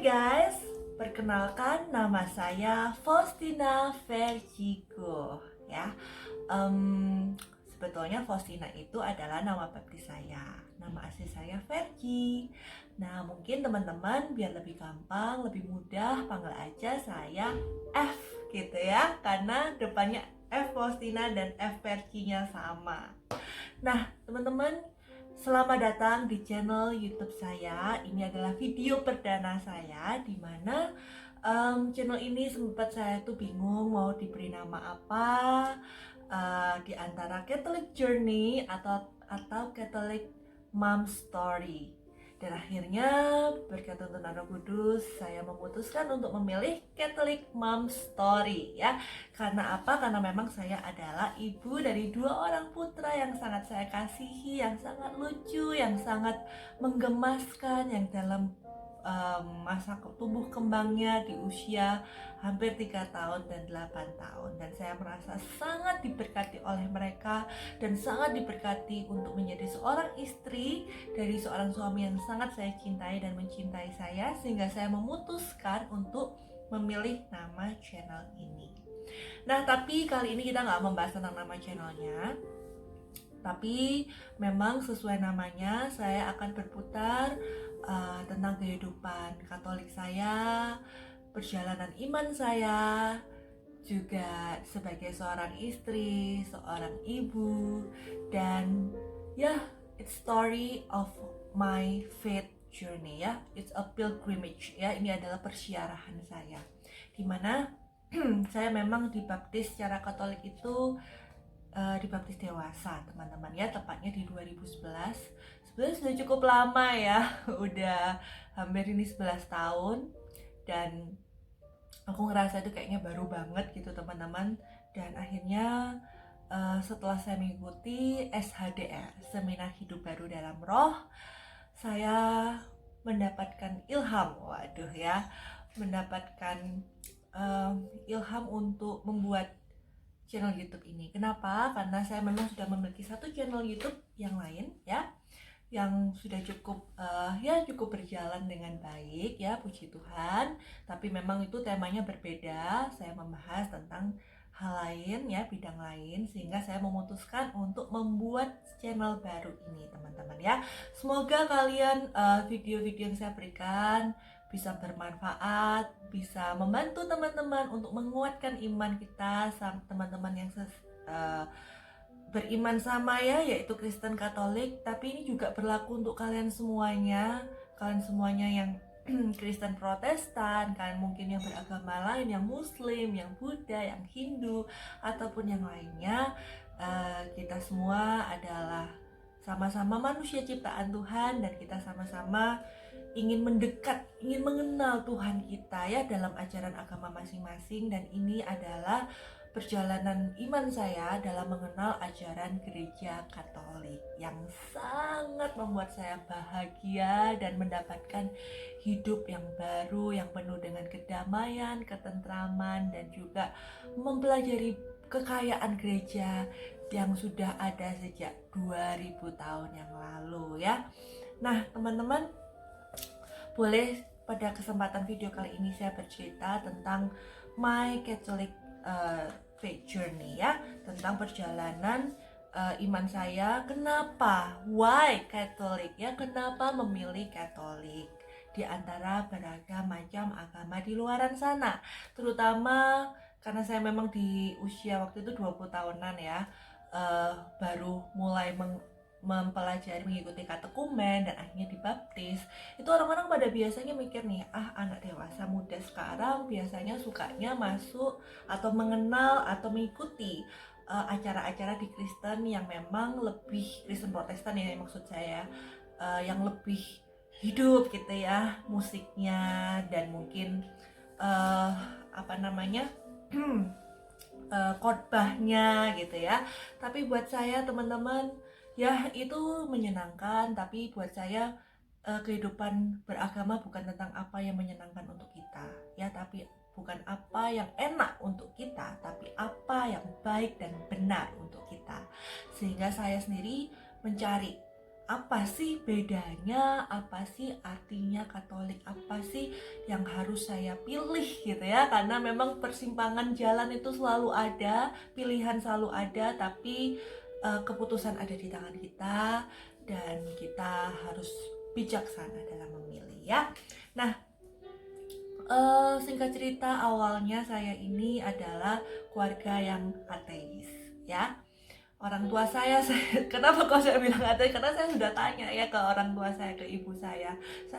guys, perkenalkan nama saya Faustina Vertigo ya. Sebetulnya Faustina itu adalah nama baptis saya. Nama asli saya Vergi. Nah, mungkin teman-teman biar lebih gampang, lebih mudah panggil aja saya F gitu ya, karena depannya F Faustina dan F Vergi-nya sama. Nah, teman-teman, selamat datang di channel YouTube saya. Ini adalah video perdana saya, di mana channel ini sempat saya tuh bingung mau diberi nama apa, di antara Catholic Journey atau Catholic Mom Story. Dan akhirnya berkat tuntunan Roh Kudus saya memutuskan untuk memilih Catholic Mom Story ya. Karena apa? Karena memang saya adalah ibu dari 2 orang putra yang sangat saya kasihi, yang sangat lucu, yang sangat menggemaskan, yang dalam masa tumbuh kembangnya di usia hampir 3 tahun dan 8 tahun. Dan saya merasa sangat diberkati oleh mereka dan sangat diberkati untuk menjadi seorang istri dari seorang suami yang sangat saya cintai dan mencintai saya, sehingga saya memutuskan untuk memilih nama channel ini. Nah, tapi kali ini kita nggak membahas tentang nama channelnya, tapi memang sesuai namanya saya akan berputar tentang kehidupan Katolik saya, perjalanan iman saya, juga sebagai seorang istri, seorang ibu, dan ya, it's story of my faith journey ya, it's a pilgrimage ya. Ini adalah persiarahan saya, dimana saya memang dibaptis secara Katolik itu dibaptis dewasa teman-teman ya, tepatnya di 2011. Sebenarnya sudah cukup lama ya, udah hampir ini 11 tahun, dan aku ngerasa itu kayaknya baru banget gitu teman-teman. Dan akhirnya setelah saya mengikuti SHDR, Seminar Hidup Baru dalam Roh, saya mendapatkan ilham, mendapatkan ilham untuk membuat channel YouTube ini. Kenapa? Karena saya memang sudah memiliki satu channel YouTube yang lain ya, yang sudah cukup cukup berjalan dengan baik ya, puji Tuhan. Tapi memang itu temanya berbeda. Saya membahas tentang hal lain ya, bidang lain, sehingga saya memutuskan untuk membuat channel baru ini teman-teman ya. Semoga kalian video-video yang saya berikan bisa bermanfaat, bisa membantu teman-teman untuk menguatkan iman kita, teman-teman yang beriman sama ya, yaitu Kristen Katolik. Tapi ini juga berlaku untuk kalian semuanya yang Kristen Protestan, kalian mungkin yang beragama lain, yang Muslim, yang Buddha, yang Hindu, ataupun yang lainnya. Kita semua adalah sama-sama manusia ciptaan Tuhan, dan kita sama-sama ingin mendekat, ingin mengenal Tuhan kita ya, dalam ajaran agama masing-masing. Dan ini adalah perjalanan iman saya dalam mengenal ajaran gereja Katolik yang sangat membuat saya bahagia dan mendapatkan hidup yang baru, yang penuh dengan kedamaian, ketentraman, dan juga mempelajari kekayaan gereja yang sudah ada sejak 2000 tahun yang lalu ya. Nah teman-teman, boleh pada kesempatan video kali ini saya bercerita tentang my Catholic faith journey ya, tentang perjalanan iman saya. Kenapa? Why Catholic ya? Kenapa memilih Katolik di antara beragam macam agama di luaran sana? Terutama karena saya memang di usia waktu itu 20 tahunan ya, baru mulai mempelajari, mengikuti katekumen, dan akhirnya dibaptis. Itu orang-orang pada biasanya mikir nih, anak dewasa muda sekarang biasanya sukanya masuk atau mengenal atau mengikuti acara-acara di Kristen yang memang lebih Kristen Protestan ya, maksud saya, yang lebih hidup gitu ya, musiknya, dan mungkin khotbahnya gitu ya. Tapi buat saya teman-teman, ya itu menyenangkan, tapi buat saya kehidupan beragama bukan tentang apa yang menyenangkan untuk kita ya, tapi bukan apa yang enak untuk kita, tapi apa yang baik dan benar untuk kita. Sehingga saya sendiri mencari apa sih bedanya, apa sih artinya Katolik, apa sih yang harus saya pilih gitu ya, karena memang persimpangan jalan itu selalu ada, pilihan selalu ada, tapi keputusan ada di tangan kita dan kita harus bijaksana dalam memilih ya. Nah, singkat cerita awalnya saya ini adalah keluarga yang ateis ya. Orang tua saya kenapa kok saya bilang ateis, karena saya sudah tanya ya ke orang tua saya, ke ibu saya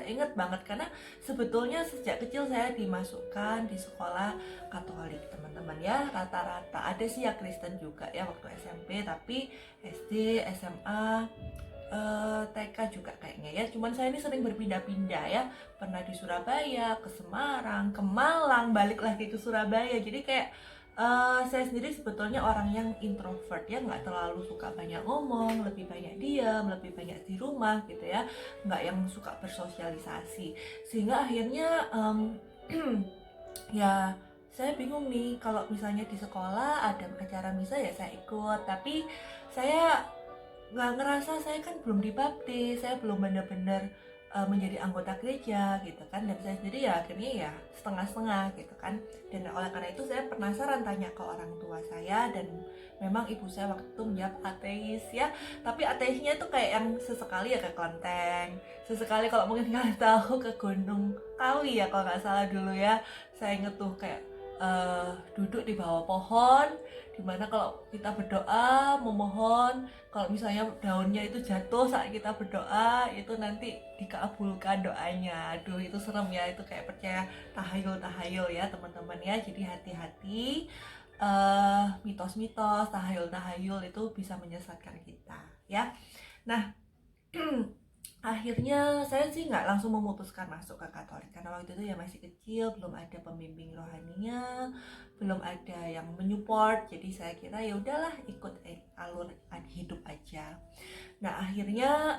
ingat banget karena sebetulnya sejak kecil saya dimasukkan di sekolah Katolik teman-teman ya, rata-rata ada sih ya Kristen juga ya waktu SMP, tapi SD, SMA, TK juga kayaknya ya, cuman saya ini sering berpindah-pindah ya, pernah di Surabaya, ke Semarang, ke Malang, balik lagi ke Surabaya, jadi kayak saya sendiri sebetulnya orang yang introvert ya, nggak terlalu suka banyak ngomong, lebih banyak diam, lebih banyak di rumah gitu ya, nggak yang suka bersosialisasi, sehingga akhirnya ya saya bingung nih kalau misalnya di sekolah ada acara misa ya saya ikut, tapi saya nggak ngerasa, saya kan belum dibaptis, saya belum benar-benar menjadi anggota gereja gitu kan, dan saya sendiri ya akhirnya ya setengah-setengah gitu kan, dan oleh karena itu saya penasaran tanya ke orang tua saya, dan memang ibu saya waktu itu menjawab ateis ya, tapi ateisnya itu kayak yang sesekali ya ke kelenteng, sesekali kalau mungkin kalian tahu ke Gunung Kawi ya kalau nggak salah dulu ya, saya inget tuh kayak duduk di bawah pohon, dimana kalau kita berdoa memohon, kalau misalnya daunnya itu jatuh saat kita berdoa itu nanti dikabulkan doanya. Aduh itu serem ya, itu kayak percaya tahayul ya teman-teman ya, jadi hati-hati, mitos-mitos, tahayul itu bisa menyesatkan kita ya. Nah, akhirnya saya sih nggak langsung memutuskan masuk ke Katolik karena waktu itu ya masih kecil, belum ada pembimbing rohaninya, belum ada yang menyupport, jadi saya kira ya udahlah ikut alur hidup aja. Nah akhirnya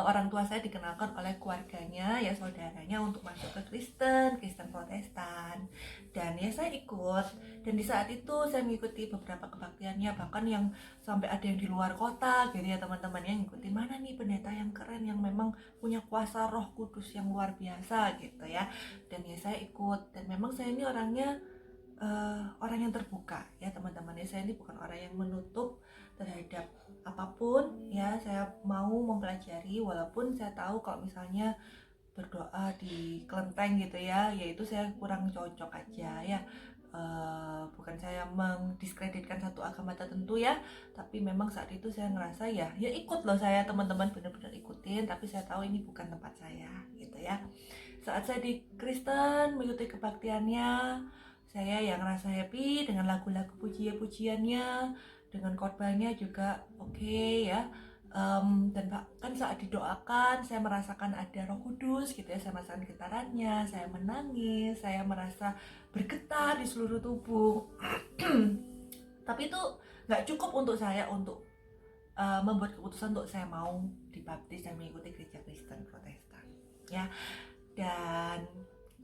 orang tua saya dikenalkan oleh keluarganya ya, saudaranya, untuk masuk ke Kristen Protestan, dan ya saya ikut, dan di saat itu saya mengikuti beberapa kebaktiannya, bahkan yang sampai ada yang di luar kota gitu ya teman-teman, yang ngikutin mana nih pendeta yang keren yang memang punya kuasa Roh Kudus yang luar biasa gitu ya, dan ya saya ikut, dan memang saya ini orangnya orang yang terbuka ya teman-teman ya, saya ini bukan orang yang menutup terhadap apapun ya, saya mau mempelajari walaupun saya tahu kalau misalnya berdoa di kelenteng gitu ya, yaitu saya kurang cocok aja ya. Bukan saya mendiskreditkan satu agama tertentu ya, tapi memang saat itu saya ngerasa ya ikut loh saya teman-teman, benar-benar ikutin, tapi saya tahu ini bukan tempat saya gitu ya. Saat saya di Kristen mengikuti kebaktiannya, saya yang ngerasa happy dengan lagu-lagu pujiannya, dengan khotbahnya juga oke ya. Dan bahkan saat didoakan saya merasakan ada Roh Kudus gitu ya, saya merasakan getarannya, saya menangis, saya merasa bergetar di seluruh tubuh. Tapi itu nggak cukup untuk saya untuk membuat keputusan untuk saya mau dibaptis dan mengikuti gereja Kristen Protestan ya. Dan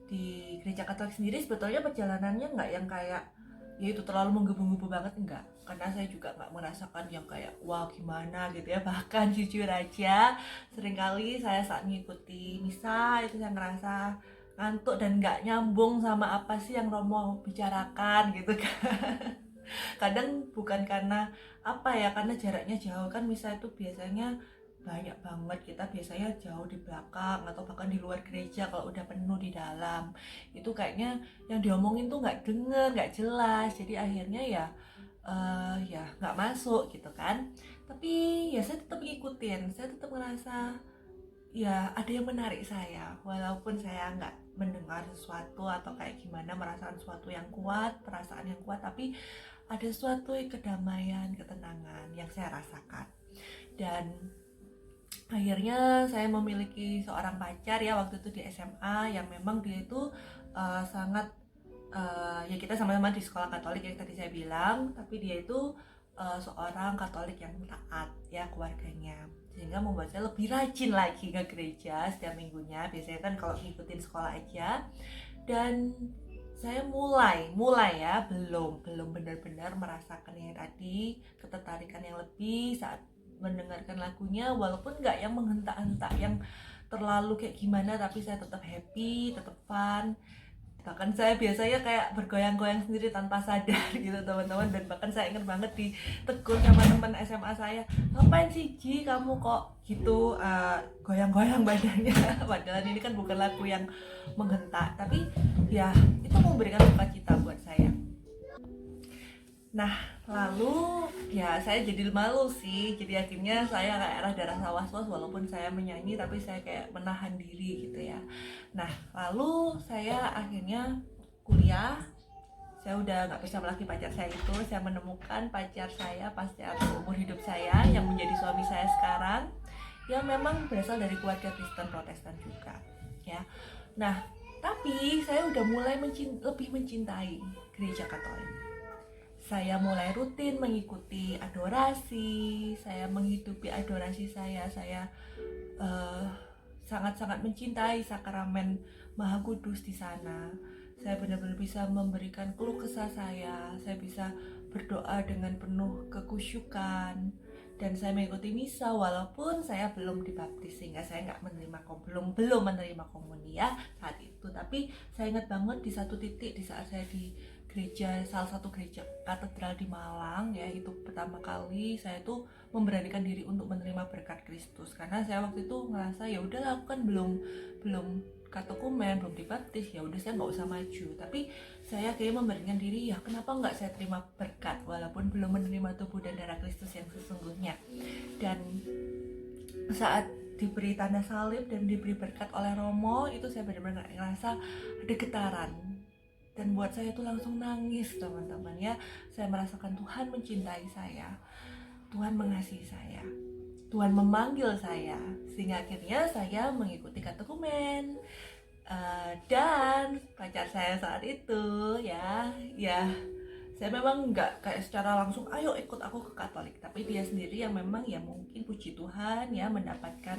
di gereja Katolik sendiri sebetulnya perjalanannya nggak yang kayak ya itu terlalu menggebu-gebu banget, enggak, karena saya juga nggak merasakan yang kayak wah gimana gitu ya, bahkan jujur aja seringkali saya saat mengikuti misa itu saya ngerasa ngantuk dan nggak nyambung sama apa sih yang Romo bicarakan gitu kan. Kadang bukan karena apa ya, karena jaraknya jauh kan, misa itu biasanya banyak banget, kita biasanya jauh di belakang atau bahkan di luar gereja, kalau udah penuh di dalam itu kayaknya yang diomongin tuh nggak denger, nggak jelas, jadi akhirnya ya nggak masuk gitu kan. Tapi ya saya tetap ngikutin, saya tetap ngerasa ya ada yang menarik saya, walaupun saya nggak mendengar sesuatu atau kayak gimana merasakan sesuatu yang kuat, perasaan yang kuat, tapi ada suatu kedamaian, ketenangan yang saya rasakan. Dan akhirnya saya memiliki seorang pacar ya waktu itu di SMA, yang memang dia itu sangat ya kita sama-sama di sekolah Katolik yang tadi saya bilang, tapi dia itu seorang Katolik yang taat ya keluarganya, sehingga membuat saya lebih rajin lagi ke gereja setiap minggunya. Biasanya kan kalau ngikutin sekolah aja, dan saya mulai belum benar-benar merasakan yang tadi, ketertarikan yang lebih saat mendengarkan lagunya, walaupun nggak yang menghentak-hentak yang terlalu kayak gimana, tapi saya tetap happy, tetap fun. Bahkan saya biasanya kayak bergoyang-goyang sendiri tanpa sadar gitu teman-teman. Dan bahkan saya ingat banget ditegur sama teman SMA saya, ngapain sih Ji kamu kok gitu goyang-goyang badannya. Padahal ini kan bukan lagu yang menghentak, tapi ya itu memberikan sukacita buat saya. Nah, lalu ya saya jadi malu sih. Jadi akhirnya saya kayak rada was-was, walaupun saya menyanyi tapi saya kayak menahan diri gitu ya. Nah, lalu saya akhirnya kuliah. Saya udah nggak bersama lagi pacar saya itu. Saya menemukan pacar saya, pacar seumur hidup saya, yang menjadi suami saya sekarang, yang memang berasal dari keluarga Kristen Protestan juga ya. Nah, tapi saya udah mulai lebih mencintai gereja Katolik. Saya mulai rutin mengikuti adorasi, saya menghidupi adorasi saya sangat-sangat mencintai sakramen Maha Kudus di sana. Saya benar-benar bisa memberikan keluh kesah saya bisa berdoa dengan penuh kekusyukan, dan saya mengikuti misa walaupun saya belum dibaptis, sehingga saya nggak belum menerima komuni ya saat itu. Tapi saya ingat banget di satu titik, di saat saya di salah satu gereja katedral di Malang ya, itu pertama kali saya tuh memberanikan diri untuk menerima berkat Kristus, karena saya waktu itu ngerasa ya udah aku kan belum katekumen, belum dibaptis, ya udah saya nggak usah maju. Tapi saya kayak memberanikan diri, ya kenapa nggak saya terima berkat walaupun belum menerima tubuh dan darah Kristus yang sesungguhnya. Dan saat diberi tanda salib dan diberi berkat oleh Romo, itu saya benar-benar ngerasa ada getaran. Dan buat saya itu langsung nangis teman-teman ya. Saya merasakan Tuhan mencintai saya, Tuhan mengasihi saya, Tuhan memanggil saya, sehingga akhirnya saya mengikuti katekumen. Dan pacar saya saat itu ya saya memang nggak kayak secara langsung ayo ikut aku ke Katolik, tapi dia sendiri yang memang ya mungkin puji Tuhan ya mendapatkan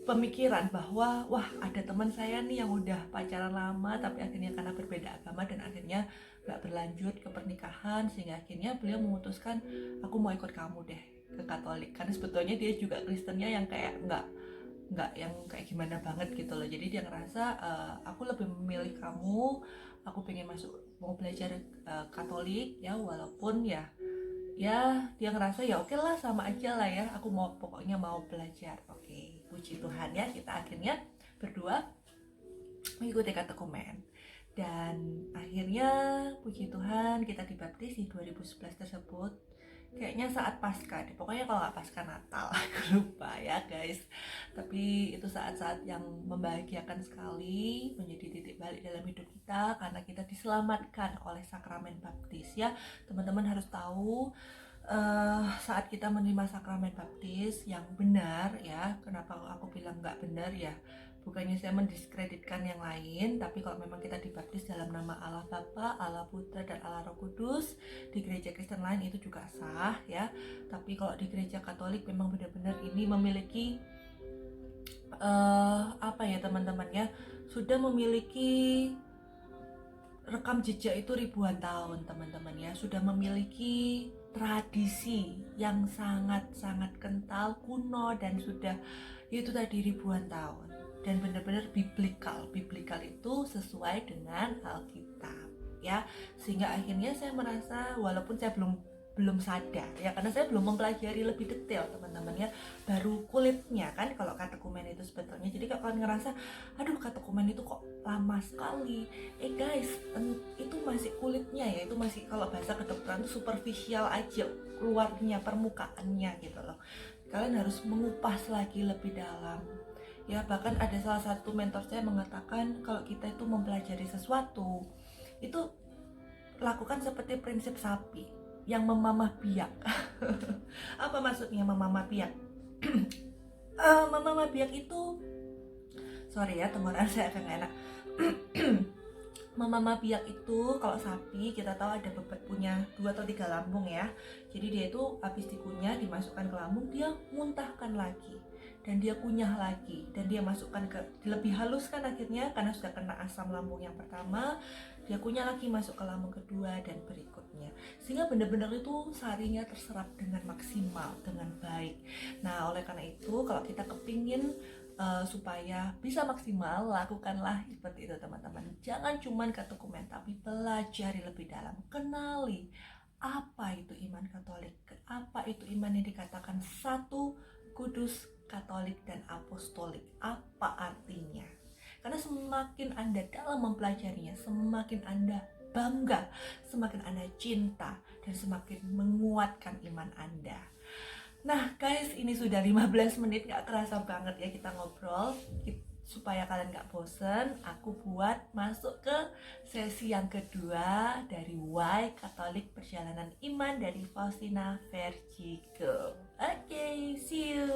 pemikiran bahwa wah ada teman saya nih yang udah pacaran lama tapi akhirnya karena berbeda agama dan akhirnya gak berlanjut ke pernikahan, sehingga akhirnya beliau memutuskan aku mau ikut kamu deh ke Katolik, karena sebetulnya dia juga Kristennya yang kayak nggak yang kayak gimana banget gitu loh. Jadi dia ngerasa aku lebih memilih kamu, aku pengen mau belajar Katolik ya, walaupun ya dia ngerasa ya oke lah sama aja lah ya, aku pokoknya mau belajar. Oke, puji Tuhan ya, kita akhirnya berdua mengikuti katekumen, dan akhirnya puji Tuhan kita dibaptis di 2011 tersebut. Kayaknya saat Paskah deh, pokoknya kalau nggak Paskah Natal aku lupa ya guys. Tapi itu saat-saat yang membahagiakan sekali, menjadi titik balik dalam hidup kita karena kita diselamatkan oleh sakramen baptis ya. Teman-teman harus tahu saat kita menerima sakramen baptis yang benar ya. Kenapa aku bilang nggak benar ya, bukannya saya mendiskreditkan yang lain, tapi kalau memang kita dibaptis dalam nama Allah Bapa, Allah Putra, dan Allah Roh Kudus, di gereja Kristen lain itu juga sah ya. Tapi kalau di gereja Katolik memang benar-benar ini memiliki apa ya teman-teman ya, sudah memiliki rekam jejak itu ribuan tahun teman-teman ya, sudah memiliki tradisi yang sangat-sangat kental, kuno, dan sudah itu tadi ribuan tahun, dan benar-benar biblikal itu sesuai dengan Alkitab ya. Sehingga akhirnya saya merasa walaupun saya belum sadar ya, karena saya belum mempelajari lebih detail teman-teman ya, baru kulitnya kan kalau katekumen itu sebetulnya. Jadi kalau kalian ngerasa aduh katekumen itu kok lama sekali, guys, itu masih kulitnya ya, itu masih kalau bahasa kedokteran itu superficial aja, keluarnya, permukaannya gitu loh. Kalian harus mengupas lagi lebih dalam ya. Bahkan ada salah satu mentor saya mengatakan kalau kita itu mempelajari sesuatu itu lakukan seperti prinsip sapi yang memamah biak. Apa maksudnya memamah biak? Memamah biak itu, sorry ya tenggorokan saya agak gak enak. Memamah biak itu kalau sapi kita tahu ada punya 2 atau 3 lambung ya. Jadi dia itu habis dikunyah, dimasukkan ke lambung, dia muntahkan lagi. dan dia kunyah lagi, dan dia masukkan ke lebih halus kan akhirnya karena sudah kena asam lambung yang pertama, dia kunyah lagi masuk ke lambung kedua dan berikutnya, sehingga benar-benar itu sarinya terserap dengan maksimal, dengan baik. Nah oleh karena itu kalau kita kepingin supaya bisa maksimal, lakukanlah seperti itu teman-teman. Jangan cuman ke dokumen, tapi pelajari lebih dalam, kenali apa itu iman Katolik, apa itu iman yang dikatakan satu, kudus, Katolik, dan apostolik, apa artinya. Karena semakin Anda dalam mempelajarinya, semakin Anda bangga, semakin Anda cinta, dan semakin menguatkan iman Anda. Nah guys, ini sudah 15 menit, gak kerasa banget ya kita ngobrol. Supaya kalian gak bosen, aku buat masuk ke sesi yang kedua dari Why Katolik Perjalanan Iman dari Faustina Vertigo. Oke, see you.